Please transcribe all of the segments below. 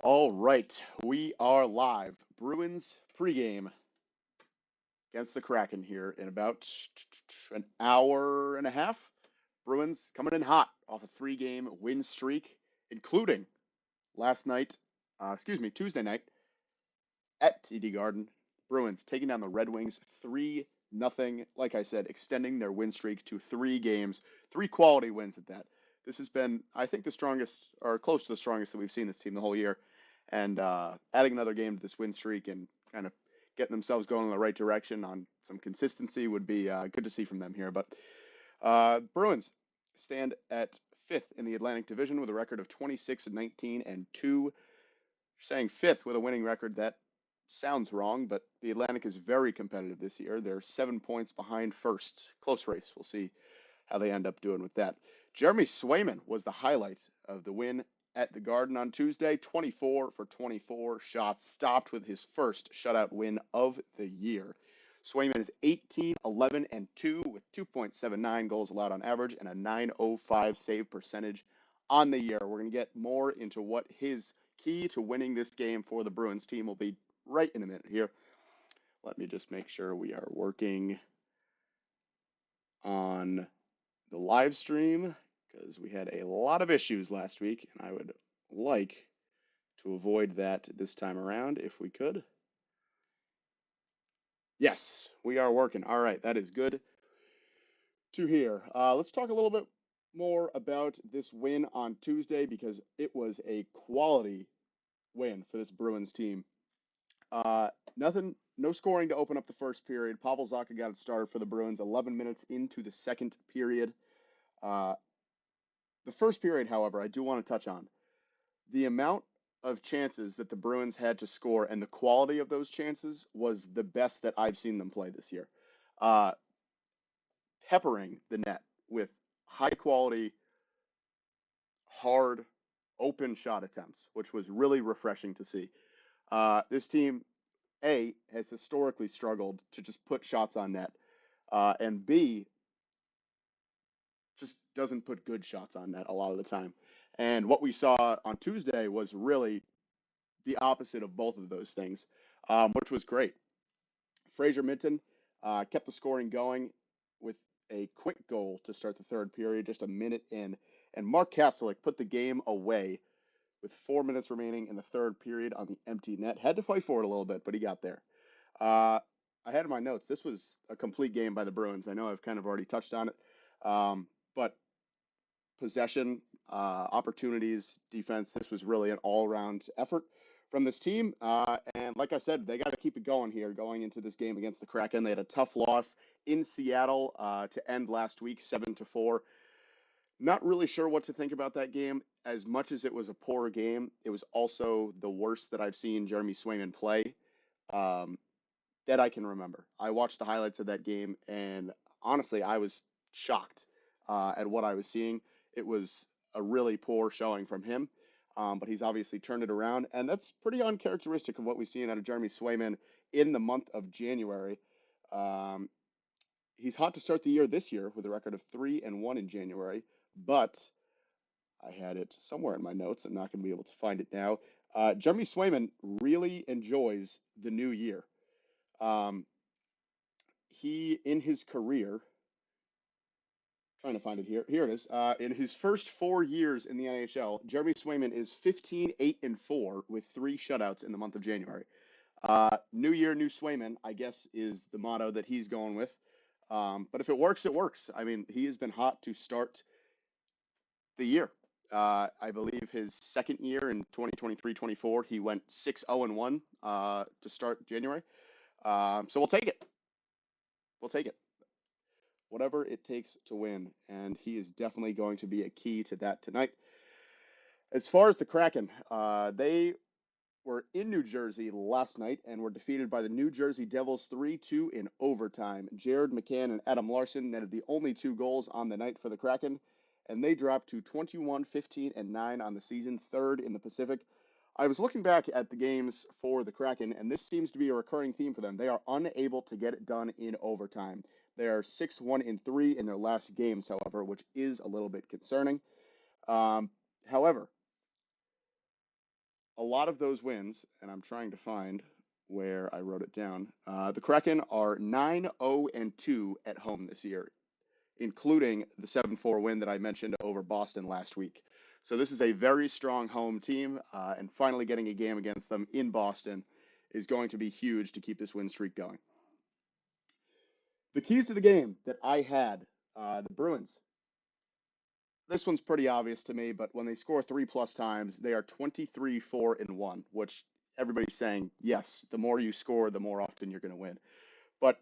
All right, we are live. Bruins pregame against the Kraken here in about an hour and a half. Bruins coming in hot off a three-game win streak, including last night, Tuesday night at TD Garden. Bruins taking down the Red Wings 3-0. Like I said, extending their win streak to 3 games, 3 quality wins at that. This has been, I think, the strongest or close to the strongest that we've seen this team the whole year. And adding another game to this win streak and kind of getting themselves going in the right direction on some consistency would be good to see from them here. But Bruins stand at fifth in the Atlantic Division with a record of 26-19 and 2. Saying fifth with a winning record, that sounds wrong, but the Atlantic is very competitive this year. They're 7 points behind first. Close race. We'll see how they end up doing with that. Jeremy Swayman was the highlight of the win at the Garden on Tuesday. 24 for 24 shots, stopped with his first shutout win of the year. Swayman is 18, 11, and 2 with 2.79 goals allowed on average and a .905 save percentage on the year. We're going to get more into what his key to winning this game for the Bruins team will be right in a minute here. Let me just make sure we are working on the live stream because we had a lot of issues last week, and I would like to avoid that this time around if we could. Yes, we are working. All right, that is good to hear. Let's talk a little bit more about this win on Tuesday because it was a quality win for this Bruins team. No scoring to open up the first period. Pavel Zacha got it started for the Bruins 11 minutes into the second period. The first period, however, I do want to touch on. The amount of chances that the Bruins had to score and the quality of those chances was the best that I've seen them play this year. Peppering the net with high quality, hard, open shot attempts, which was really refreshing to see. This team, A, has historically struggled to just put shots on net, and B, just doesn't put good shots on net a lot of the time. And what we saw on Tuesday was really the opposite of both of those things, which was great. Fraser Minton kept the scoring going with a quick goal to start the third period, just a minute in. And Mark Kastelik put the game away with 4 minutes remaining in the third period on the empty net. Had to fight for it a little bit, but he got there. I had in my notes, this was a complete game by the Bruins. I know I've kind of already touched on it, but possession, opportunities, defense, this was really an all-around effort from this team. And like I said, they got to keep it going here going into this game against the Kraken. They had a tough loss in Seattle to end last week, 7-4. Not really sure what to think about that game. As much as it was a poor game, it was also the worst that I've seen Jeremy Swayman play that I can remember. I watched the highlights of that game, and honestly, I was shocked at what I was seeing. It was a really poor showing from him, but he's obviously turned it around, and that's pretty uncharacteristic of what we've seen out of Jeremy Swayman in the month of January. He's hot to start the year this year with a record of 3-1 in January, but I had it somewhere in my notes. I'm not going to be able to find it now. Jeremy Swayman really enjoys the new year. He, in his career, trying to find it here. Here it is. In his first 4 years in the NHL, Jeremy Swayman is 15-8-4 with 3 shutouts in the month of January. New year, new Swayman, I guess, is the motto that he's going with. But if it works, it works. I mean, he has been hot to start the year. I believe his second year in 2023-24, he went 6-0-1 to start January. So we'll take it. We'll take it. Whatever it takes to win, and he is definitely going to be a key to that tonight. As far as the Kraken, they were in New Jersey last night and were defeated by the New Jersey Devils 3-2 in overtime. Jared McCann and Adam Larson netted the only 2 goals on the night for the Kraken, and they dropped to 21-15-9 on the season, third in the Pacific. I was looking back at the games for the Kraken, and this seems to be a recurring theme for them. They are unable to get it done in overtime. They are 6-1-3 in their last games, however, which is a little bit concerning. However, a lot of those wins, and I'm trying to find where I wrote it down. The Kraken are 9-0-2 at home this year, including the 7-4 win that I mentioned over Boston last week. So this is a very strong home team, and finally getting a game against them in Boston is going to be huge to keep this win streak going. The keys to the game that I had, the Bruins. This one's pretty obvious to me, but when they score 3+ times, they are 23-4-1, which everybody's saying, yes, the more you score, the more often you're going to win. But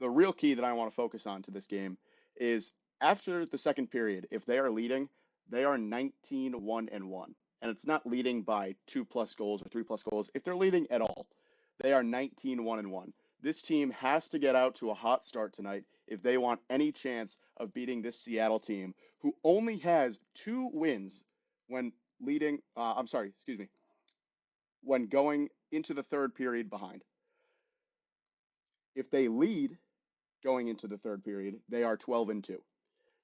the real key that I want to focus on to this game is after the second period, if they are leading, they are 19-1-1. And it's not leading by 2+ goals or 3+ goals. If they're leading at all, they are 19-1-1. This team has to get out to a hot start tonight if they want any chance of beating this Seattle team, who only has 2 wins when leading, when going into the third period behind. If they lead going into the third period, they are 12-2.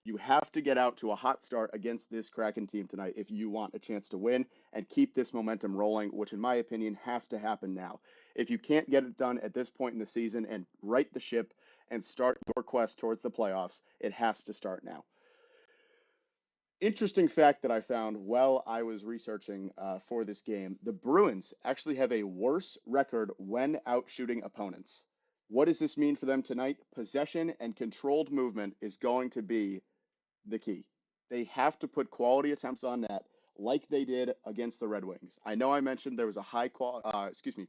You have to get out to a hot start against this Kraken team tonight if you want a chance to win and keep this momentum rolling, which in my opinion has to happen now. If you can't get it done at this point in the season and right the ship and start your quest towards the playoffs, it has to start now. Interesting fact that I found while I was researching for this game, the Bruins actually have a worse record when out shooting opponents. What does this mean for them tonight? Possession and controlled movement is going to be the key. They have to put quality attempts on net like they did against the Red Wings. I know I mentioned there was a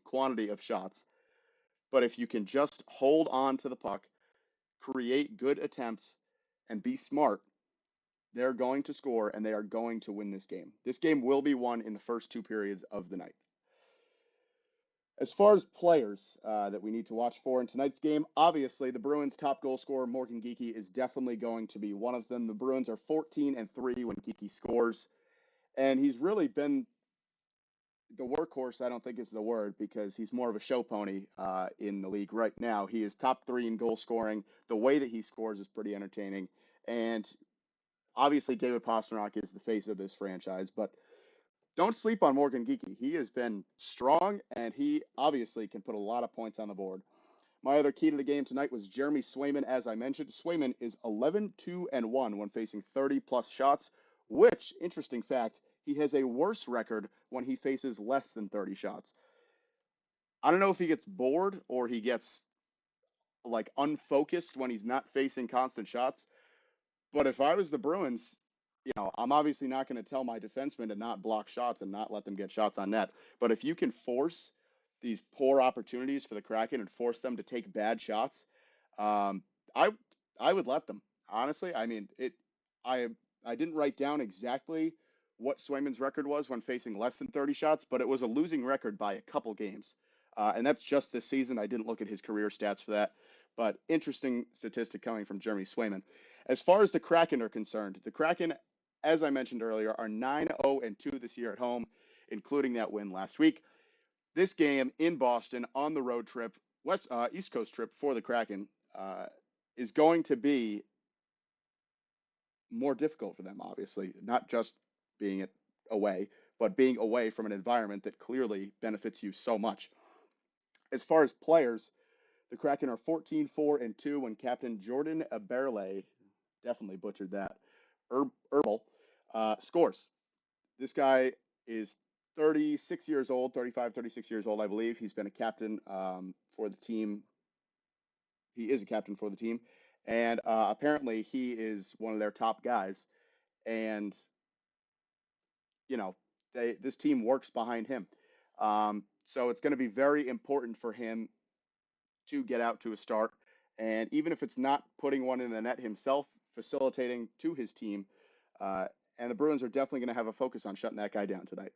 quantity of shots, but if you can just hold on to the puck, create good attempts, and be smart, they're going to score and they are going to win this game. This game will be won in the first 2 periods of the night. As far as players that we need to watch for in tonight's game, obviously the Bruins' top goal scorer, Morgan Geekie, is definitely going to be one of them. The Bruins are 14-3 when Geekie scores, and he's really been the workhorse. I don't think is the word because he's more of a show pony in the league right now. He is top 3 in goal scoring. The way that he scores is pretty entertaining, and obviously David Pastrnak is the face of this franchise, but don't sleep on Morgan Geekie. He has been strong, and he obviously can put a lot of points on the board. My other key to the game tonight was Jeremy Swayman, as I mentioned. Swayman is 11-2-1 when facing 30+ shots, which, interesting fact, he has a worse record when he faces less than 30 shots. I don't know if he gets bored or he gets like unfocused when he's not facing constant shots, but if I was the Bruins, I'm obviously not going to tell my defensemen to not block shots and not let them get shots on net. But if you can force these poor opportunities for the Kraken and force them to take bad shots, I I would let them. Honestly, I mean it. I didn't write down exactly what Swayman's record was when facing less than 30 shots, but it was a losing record by a couple games, and that's just this season. I didn't look at his career stats for that, but interesting statistic coming from Jeremy Swayman. As far as the Kraken are concerned, the Kraken, as I mentioned earlier, are 9-0-2 this year at home, including that win last week. This game in Boston on the road trip, East Coast trip for the Kraken, is going to be more difficult for them, obviously, not just being it away, but being away from an environment that clearly benefits you so much. As far as players, the Kraken are 14-4-2 when captain Jordan Eberle, definitely butchered that, Herbal, scores. This guy is 36 years old, 35, 36 years old, I believe. He's been a captain for the team. He is a captain for the team. And apparently he is one of their top guys. And, this team works behind him. So it's going to be very important for him to get out to a start. And even if it's not putting one in the net himself, facilitating to his team. And the Bruins are definitely going to have a focus on shutting that guy down tonight.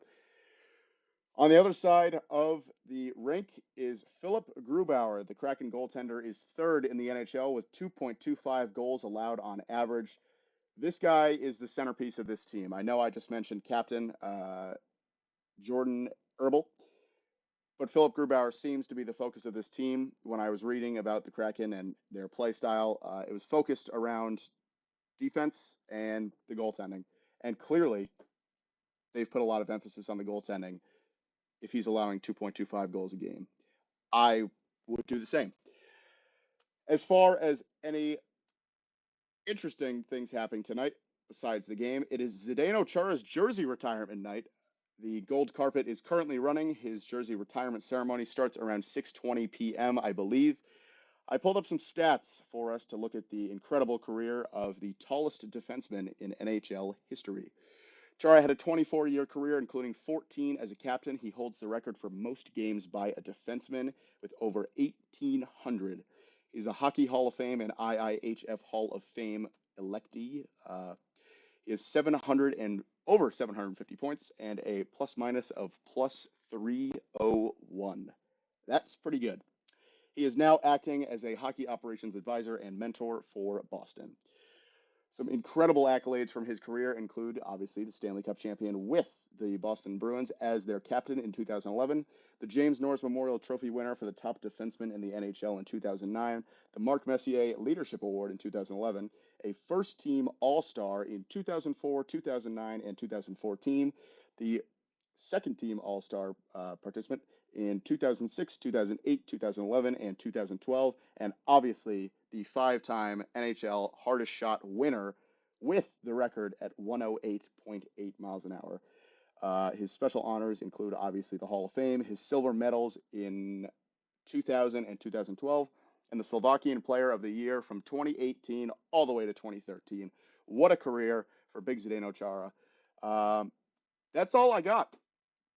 On the other side of the rink is Philip Grubauer. The Kraken goaltender is third in the NHL with 2.25 goals allowed on average. This guy is the centerpiece of this team. I know I just mentioned captain Jordan Herbal, but Philip Grubauer seems to be the focus of this team. When I was reading about the Kraken and their play style, it was focused around defense and the goaltending. And clearly, they've put a lot of emphasis on the goaltending. If he's allowing 2.25 goals a game, I would do the same. As far as any interesting things happening tonight besides the game, it is Zdeno Chara's jersey retirement night. The gold carpet is currently running. His jersey retirement ceremony starts around 6:20 p.m., I believe. I pulled up some stats for us to look at the incredible career of the tallest defenseman in NHL history. Chara had a 24-year career, including 14 as a captain. He holds the record for most games by a defenseman with over 1,800. He's a Hockey Hall of Fame and IIHF Hall of Fame electee. He has 700 and over 750 points and a plus minus of plus 301. That's pretty good. He is now acting as a hockey operations advisor and mentor for Boston. Some incredible accolades from his career include, obviously, the Stanley Cup champion with the Boston Bruins as their captain in 2011, the James Norris Memorial Trophy winner for the top defenseman in the NHL in 2009, the Marc Messier Leadership Award in 2011, a first-team All-Star in 2004, 2009, and 2014, the second-team All-Star participant in 2006, 2008, 2011, and 2012, and obviously the five-time NHL hardest shot winner with the record at 108.8 miles an hour. His special honors include obviously the Hall of Fame, his silver medals in 2000 and 2012, and the Slovakian Player of the Year from 2018 all the way to 2013. What a career for Big Zdeno Chara. That's all I got.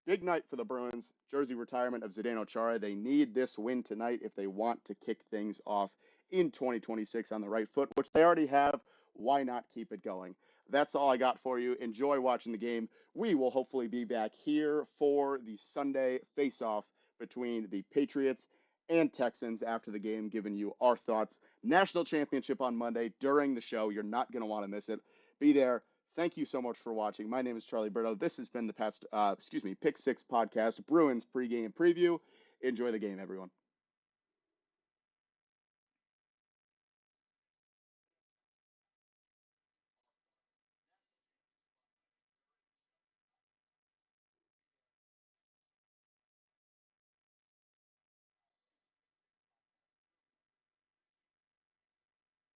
Big night for the Bruins. Jersey retirement of Zdeno Chara. They need this win tonight if they want to kick things off in 2026 on the right foot, which they already have. Why not keep it going? That's all I got for you. Enjoy watching the game. We will hopefully be back here for the Sunday face-off between the Patriots and Texans after the game, giving you our thoughts. National championship on Monday during the show. You're not going to want to miss it. Be there. Thank you so much for watching. My name is Charlie Berto. This has been the Pick Six podcast, Bruins pregame preview. Enjoy the game, everyone.